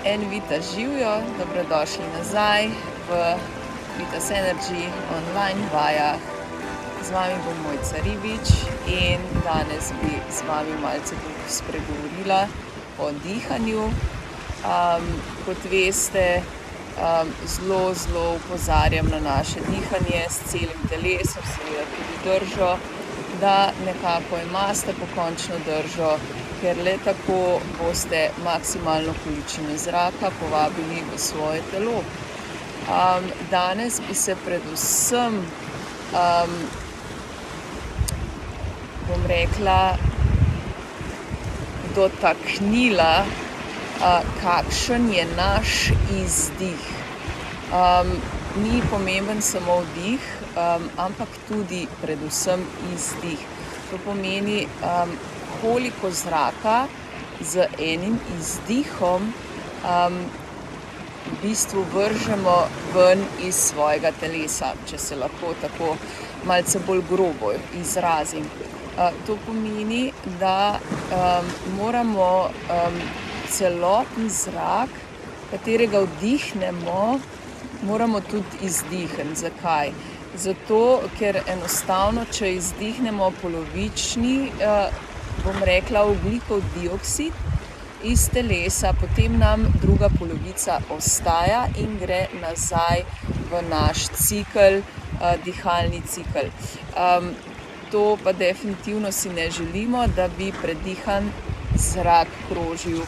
Vita živijo, dobrodošli nazaj v Vitas Energy online vajah. Z vami bom Mojca Ribič in danes bi z vami malce tudi spregovorila o dihanju. Kot veste, zelo opozarjam na naše dihanje s celim telesom, seveda tudi držo, da nekako imate pokončno držo, ker le tako boste maksimalno količino zraka povabili v svoje telo. Danes bi se predvsem, bom rekla, dotaknila, kakšen je naš izdih. Ni pomemben samo vdih, ampak tudi predvsem izdih. To pomeni, koliko zraka z enim izdihom v bistvu vržemo ven iz svojega telesa, če se lahko tako malce bolj grobo izrazim. To pomeni, da moramo celoten zrak, katerega vdihnemo, moramo tudi izdihniti. Zakaj? Zato, ker enostavno, če izdihnemo polovični, bom rekla, ogljikov dioksid iz telesa, potem nam druga polovica ostaja in gre nazaj v naš cikel, dihalni cikel. To pa definitivno si ne želimo, da bi predihan zrak krožil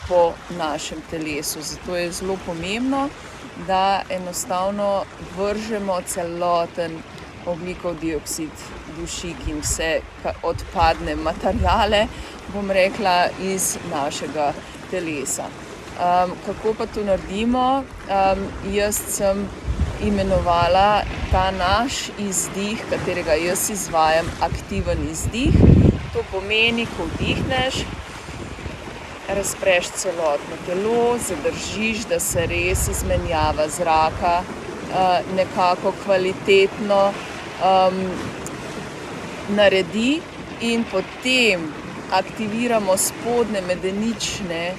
po našem telesu. Zato je zelo pomembno, da enostavno vržemo celoten ogljikov dioksid, dušik in vse odpadne materiale, bom rekla, iz našega telesa. Kako pa to naredimo? Jaz sem imenovala ta naš izdih, katerega jaz izvajam, aktiven izdih. To pomeni, ko vdihneš, razpreš celotno telo, zadržiš, da se res izmenjava zraka nekako kvalitetno naredi, in potem aktiviramo spodnje medenične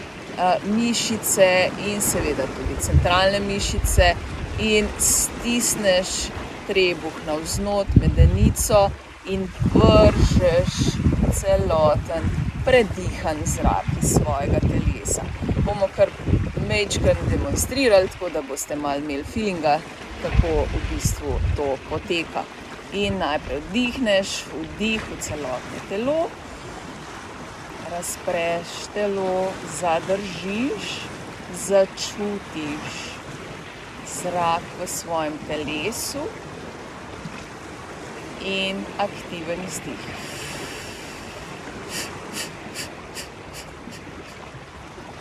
mišice in seveda tudi centralne mišice in stisneš trebuh navznot, medenico, in vržeš celoten predihan zrak iz svojega telesa. Bomo kar majčkeno demonstrirali, tako da boste malo imeli feelinga, kako v bistvu to poteka. In najprej vdihneš, vdih v celotno telo, razpreš telo, zadržiš, začutiš zrak v svojem telesu in aktiven izdih.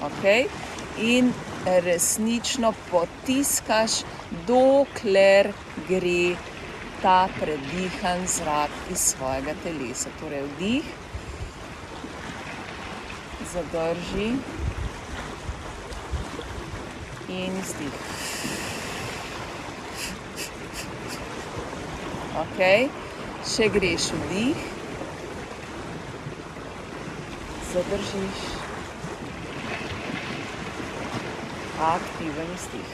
Okay? In resnično potiskaš, dokler gre ta predihan zrak iz svojega telesa. Torej vdih, zadrži in izdih. Okay? Še greš vdih, zadržiš, aktiven izdih.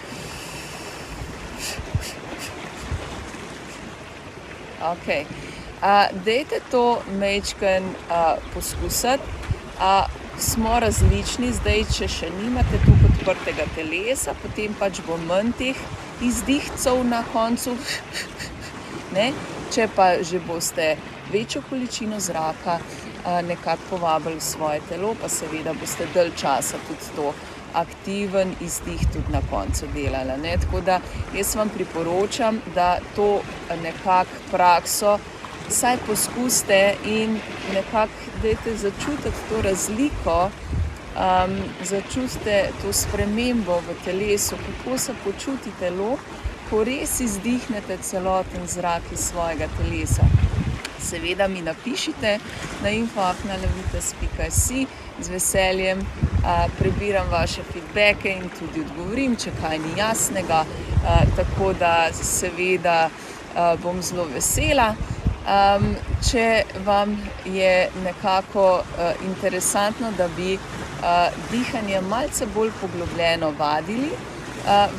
Okay. Dajte to majčkeno poskusiti. Smo različni, zdaj, če še nimate tukaj odprtega telesa, potem pač bo manj teh izdihcev na koncu. Ne? Če pa že boste večjo količino zraka nekako povabili v svoje telo, pa seveda boste dalj časa tudi to aktiven izdih tudi na koncu delala. Ne? Tako da jaz vam priporočam, da to nekako prakso vsaj poskusite in nekako dajte začutiti to razliko, začutite to spremembo v telesu, kako se počuti telo, ko res izdihnete celoten zrak iz svojega telesa. Seveda mi napišite na info@levitas.si, z veseljem prebiram vaše feedbacke in tudi odgovorim, če kaj ni jasnega, tako da seveda bom zelo vesela. Če vam je nekako interesantno, da bi dihanje malce bolj poglobljeno vadili,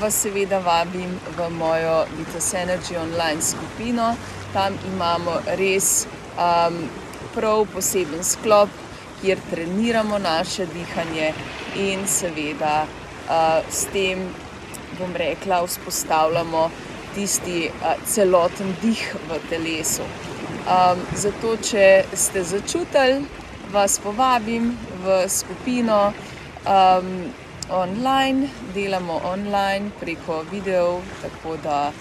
vas seveda vabim v mojo Vitas Energy online skupino. Tam imamo res prav poseben sklop, kjer treniramo naše dihanje in seveda s tem, bom rekla, vzpostavljamo tisti celoten dih v telesu. Zato, če ste začutili, vas povabim v skupino online, delamo online preko videov, tako da,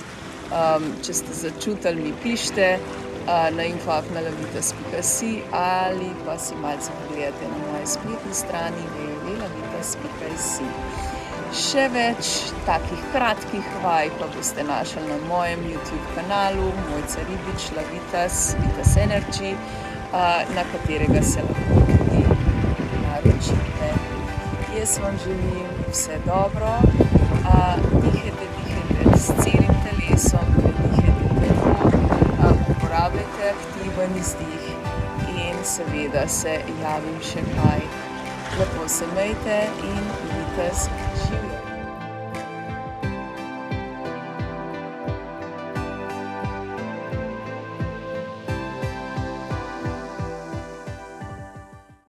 če ste začutili, mi pišite na info@lavitas.si ali pa si malce pogledate na moji spletni strani www.lavitas.si. Še več takih kratkih vaj pa boste našli na mojem YouTube kanalu Mojca Ribič, Vitas Energy, na katerega se lahko tudi naročite. Jaz vam želim vse dobro, dihajte s celim telesom, predihajte telo, uporabljajte aktiven izdih in seveda se javim še kaj. Lepo se imejte in Vitas živi.